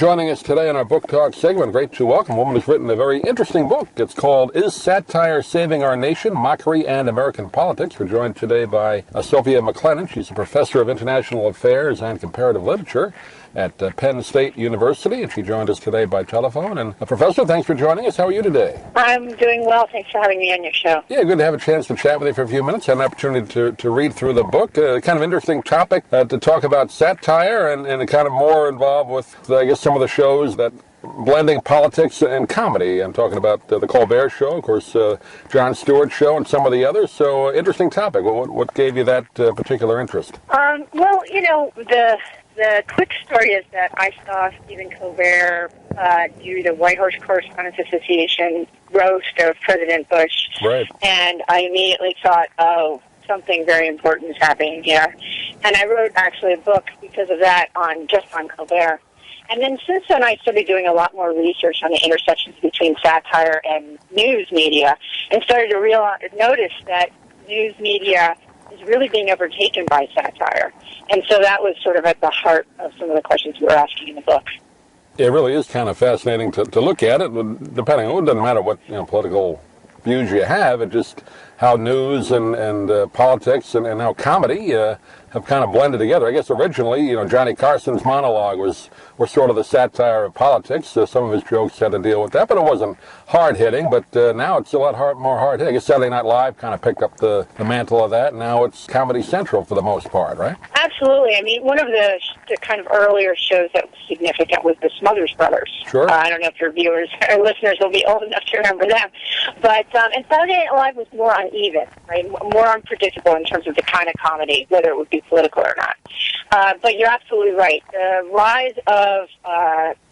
Joining us today on our Book Talk segment, great to welcome a woman who's written a very interesting book. It's called Is Satire Saving Our Nation? Mockery and American Politics. We're joined today by Sophia McClennen. She's a professor of international affairs and comparative literature at Penn State University, and she joined us today by telephone. And Professor, thanks for joining us. How are you today? I'm doing well. Thanks for having me on your show. Yeah, good to have a chance to chat with you for a few minutes. Had an opportunity to read through the book. Kind of interesting topic to talk about satire and kind of more involved with, I guess, some of the shows that blending politics and comedy. I'm talking about the Colbert show, of course, Jon Stewart's show, and some of the others. So, interesting topic. What gave you that particular interest? Well, you know, the quick story is that I saw Stephen Colbert do the White House Correspondents Association roast of President Bush. Right. And I immediately thought, oh, something very important is happening here. And I wrote actually a book because of that on Colbert. And then since then, I started doing a lot more research on the intersections between satire and news media, and started to notice that news media is really being overtaken by satire. And so that was sort of at the heart of some of the questions we were asking in the book. It really is kind of fascinating to look at it, depending on, it doesn't matter what political views you have, it just how news and politics and now comedy have kind of blended together. I guess originally, Johnny Carson's monologue was sort of the satire of politics. Some of his jokes had to deal with that, but it wasn't hard-hitting. But now it's a lot more hard-hitting. I guess Saturday Night Live kind of picked up the mantle of that, and now it's Comedy Central for the most part, right? Absolutely. I mean, one of the kind of earlier shows that was significant was the Smothers Brothers. Sure. I don't know if your viewers or listeners will be old enough to remember them. But and Saturday Night Live was more uneven, right? More unpredictable in terms of the kind of comedy, whether it would be political or not. But you're absolutely right. The rise of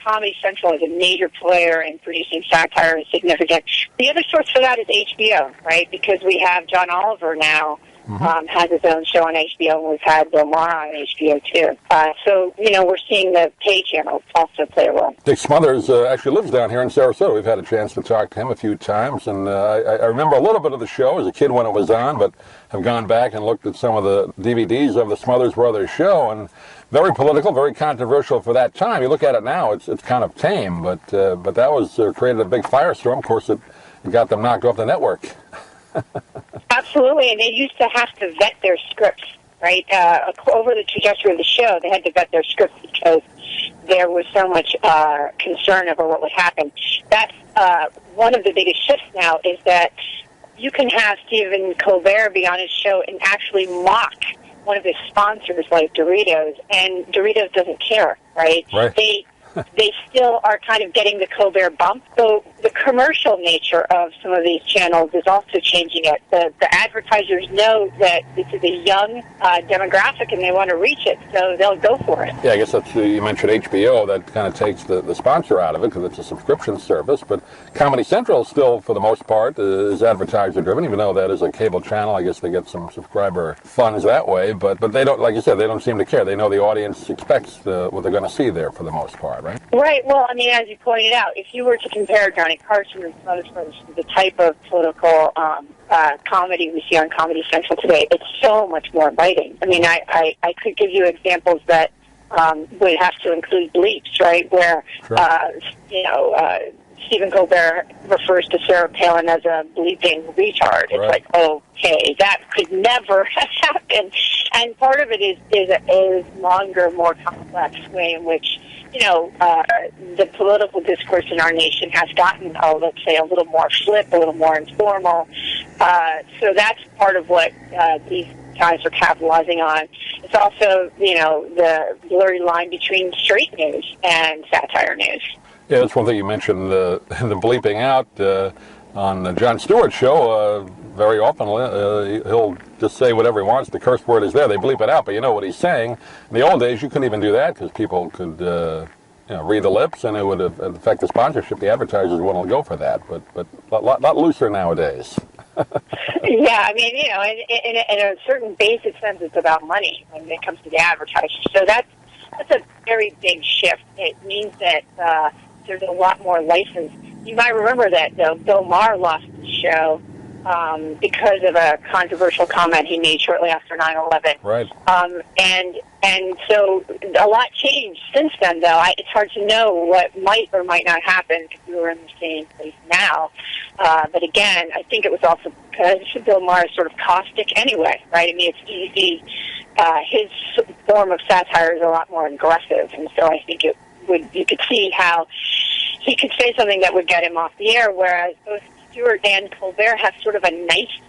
Comedy Central as a major player in producing satire is significant. The other source for that is HBO, right? Because we have John Oliver now has his own show on HBO, and we've had Bill Maher on HBO too. So, we're seeing the pay channels also play a role. Dick Smothers actually lives down here in Sarasota. We've had a chance to talk to him a few times, and I remember a little bit of the show as a kid when it was on, but have gone back and looked at some of the DVDs of the Smothers Brothers show, and very political, very controversial for that time. You look at it now, it's kind of tame, but that was created a big firestorm. Of course, it got them knocked off the network. Absolutely, and they used to have to vet their scripts, right? Over the trajectory of the show, they had to vet their scripts because there was so much concern over what would happen. That's one of the biggest shifts now, is that you can have Stephen Colbert be on his show and actually mock one of his sponsors like Doritos, and Doritos doesn't care, right? They still are kind of getting the Colbert bump. So the commercial nature of some of these channels is also changing it. The advertisers know that this is a young demographic and they want to reach it, so they'll go for it. Yeah, I guess that's, you mentioned HBO, that kind of takes the sponsor out of it because it's a subscription service, but Comedy Central still, for the most part, is advertiser-driven, even though that is a cable channel. I guess they get some subscriber funds that way, but they don't, like you said, they don't seem to care. They know the audience expects what they're going to see there for the most part, right? Right. Well, I mean, as you pointed out, if you were to compare Johnny Carson and Smothers Brothers to the type of political comedy we see on Comedy Central today, it's so much more biting. I mean, I could give you examples that would have to include bleeps, right, where, Sure. Stephen Colbert refers to Sarah Palin as a bleeping retard. It's like, okay, that could never have happened. And part of it is a longer, more complex way in which, the political discourse in our nation has gotten, let's say, a little more flip, a little more informal. So that's part of what these guys are capitalizing on. It's also, the blurry line between straight news and satire news. Yeah, that's one thing you mentioned, the bleeping out on the Jon Stewart show. Very often, he'll just say whatever he wants. The curse word is there. They bleep it out, but you know what he's saying. In the old days, you couldn't even do that because people could read the lips, and it would affect the sponsorship. The advertisers wouldn't go for that, but a lot looser nowadays. Yeah, I mean, in a certain basic sense, it's about money when it comes to the advertisers. So that's a very big shift. It means that there's a lot more license. You might remember that, though, Bill Maher lost the show because of a controversial comment he made shortly after 9/11. Right. And so a lot changed since then, though. It's hard to know what might or might not happen if we were in the same place now. But again, I think it was also because Bill Maher is sort of caustic anyway, right? I mean, it's easy. His form of satire is a lot more aggressive, and so I think you could see how he could say something that would get him off the air, whereas both Stewart and Colbert have sort of a nice,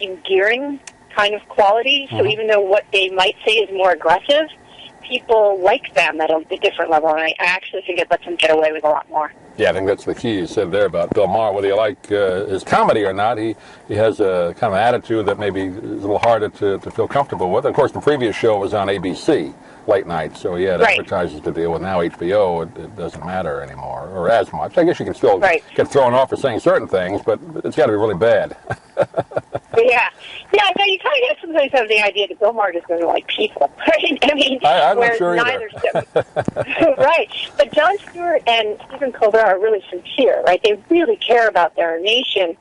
endearing kind of quality. So even though what they might say is more aggressive, people like them at a different level, and I actually think it lets them get away with a lot more. Yeah, I think that's the key you said there about Bill Maher. Whether you like his comedy or not, he has a kind of attitude that maybe is a little harder to feel comfortable with. Of course, the previous show was on ABC late night, so he had advertisers to deal with. Now HBO, it doesn't matter anymore, or as much. I guess you can still get thrown off for saying certain things, but it's got to be really bad. Yeah, no, you kind of sometimes have the idea that Bill Maher just doesn't like people, right? I mean, I'm not sure either. Right, but Jon Stewart and Stephen Colbert are really sincere, right? They really care about their nation.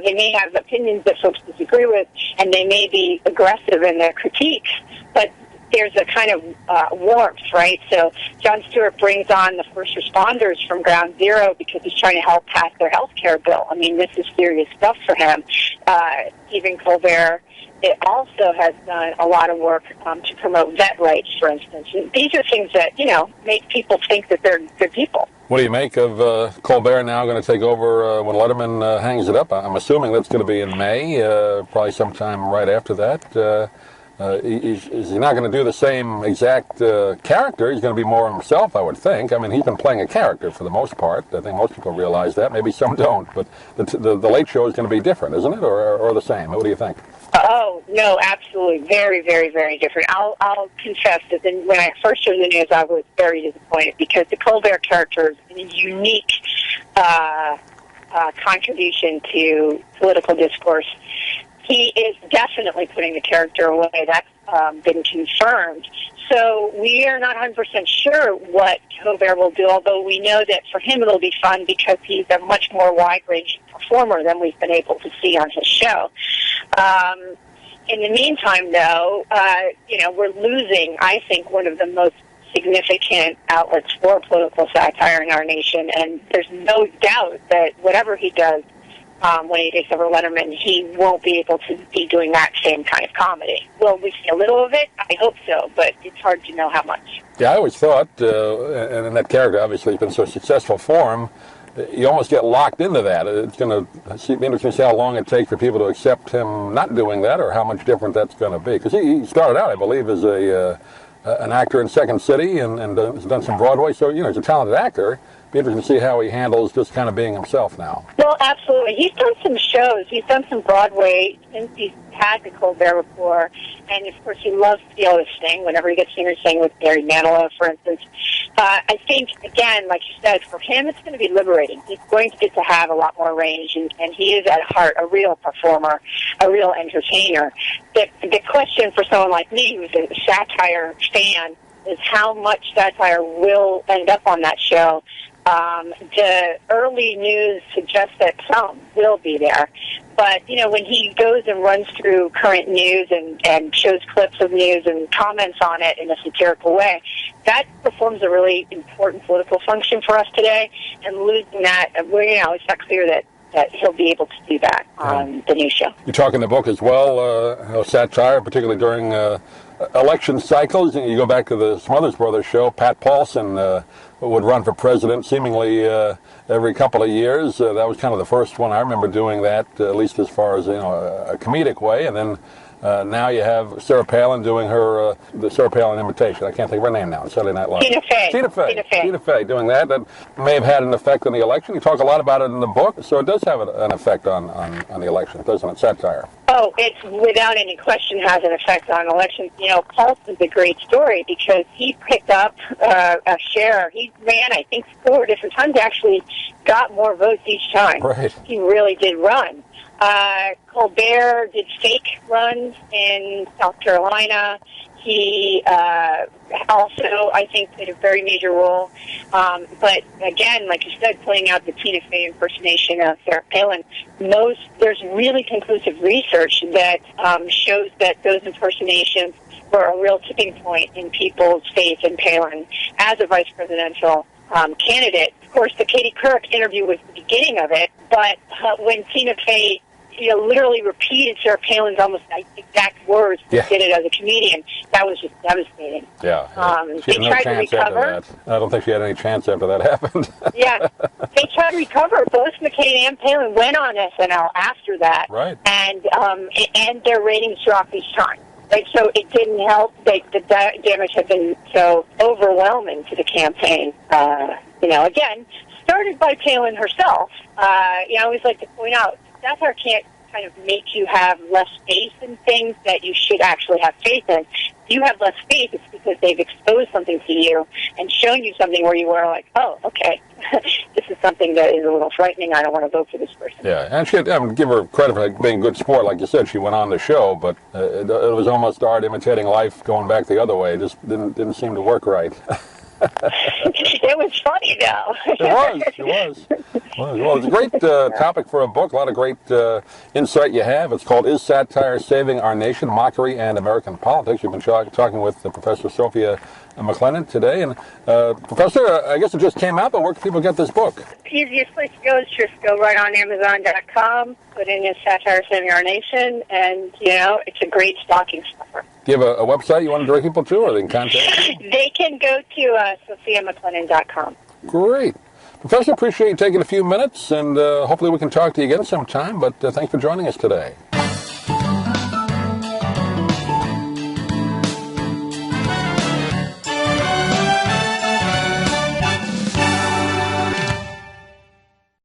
They may have opinions that folks disagree with, and they may be aggressive in their critiques, but there's a kind of warmth, right? So Jon Stewart brings on the first responders from ground zero because he's trying to help pass their health care bill. I mean, this is serious stuff for him. Stephen Colbert, it also has done a lot of work to promote vet rights, for instance. And these are things that, make people think that they're good people. What do you make of Colbert now going to take over when Letterman hangs it up? I'm assuming that's going to be in May, probably sometime right after that. Is he not going to do the same exact character? He's going to be more himself, I would think. I mean, he's been playing a character for the most part. I think most people realize that. Maybe some don't. But the Late Show is going to be different, isn't it, or the same? What do you think? Oh, no, absolutely. Very, very, very different. I'll confess that when I first heard the news, I was very disappointed because the Colbert character is a unique contribution to political discourse. He is definitely putting the character away. That's been confirmed. So we are not 100% sure what Colbert will do, although we know that for him it'll be fun because he's a much more wide-ranging performer than we've been able to see on his show. In the meantime, though, we're losing, I think, one of the most significant outlets for political satire in our nation, and there's no doubt that whatever he does, when he takes over Letterman, he won't be able to be doing that same kind of comedy. Will we see a little of it? I hope so, but it's hard to know how much. Yeah, I always thought, and in that character obviously has been so successful for him, you almost get locked into that. It's going to be interesting to see how long it takes for people to accept him not doing that or how much different that's going to be. Because he started out, I believe, as an actor in Second City and has done some Broadway, so, he's a talented actor. Be interesting to see how he handles just kind of being himself now. Well, absolutely. He's done some shows. He's done some Broadway since he's had the Colbert before. And, of course, he loves to be able to sing whenever he gets singers sing with Barry Manilow, for instance. I think, again, like you said, for him it's going to be liberating. He's going to get to have a lot more range, and he is at heart a real performer, a real entertainer. The question for someone like me who's a satire fan is how much satire will end up on that show. The early news suggests that some will be there. But, when he goes and runs through current news and shows clips of news and comments on it in a satirical way, that performs a really important political function for us today. And losing that, it's not clear that he'll be able to do that on the new show. You talk in the book as well, how satire, particularly during election cycles. You go back to the Smothers Brothers show. Pat Paulson would run for president seemingly every couple of years. That was kind of the first one I remember doing that, at least as far as a comedic way. And then now you have Sarah Palin doing her the Sarah Palin imitation. I can't think of her name now. It's Saturday Night Live. Tina Fey doing that. That may have had an effect on the election. You talk a lot about it in the book, so it does have an effect on the election, doesn't it? Satire. Oh, it's without any question has an effect on elections. Paulson's a great story because he picked up a share. He ran, I think, 4 different times, actually got more votes each time. Right. He really did run. Colbert did fake runs in South Carolina. He also, I think, played a very major role. But again, like you said, playing out the Tina Fey impersonation of Sarah Palin, there's really conclusive research that shows that those impersonations were a real tipping point in people's faith in Palin as a vice presidential candidate. Of course, the Katie Couric interview was the beginning of it, but when Tina Fey literally repeated Sarah Palin's almost exact words, yeah. did it as a comedian, that was just devastating. Yeah. They tried to recover. After that. I don't think she had any chance after that happened. Yeah. They tried to recover. Both McCain and Palin went on SNL after that. Right. And their ratings dropped each time. Right, so it didn't help. The damage had been so overwhelming to the campaign. Again, started by Palin herself. I always like to point out, satire can't kind of make you have less faith in things that you should actually have faith in. If you have less faith, it's because they've exposed something to you and shown you something where you were like, oh, okay, this is something that is a little frightening. I don't want to vote for this person. Yeah, and she had, give her credit for being a good sport. Like you said, she went on the show, but it was almost art imitating life going back the other way. It just didn't seem to work right. It was funny, though. It was. Well, it's a great topic for a book. A lot of great insight you have. It's called "Is Satire Saving Our Nation? Mockery and American Politics." You've been talking with Professor Sophia McClennen today. And Professor, I guess it just came out, but where can people get this book? The easiest place to go is just go right on Amazon.com, put in "Is Satire Saving Our Nation," and, it's a great stocking stuffer. Do you have a website you want to direct people to, or they can contact you? They can go to SophiaMcClennen.com. Great. Professor, appreciate you taking a few minutes, and hopefully we can talk to you again sometime, but thanks for joining us today.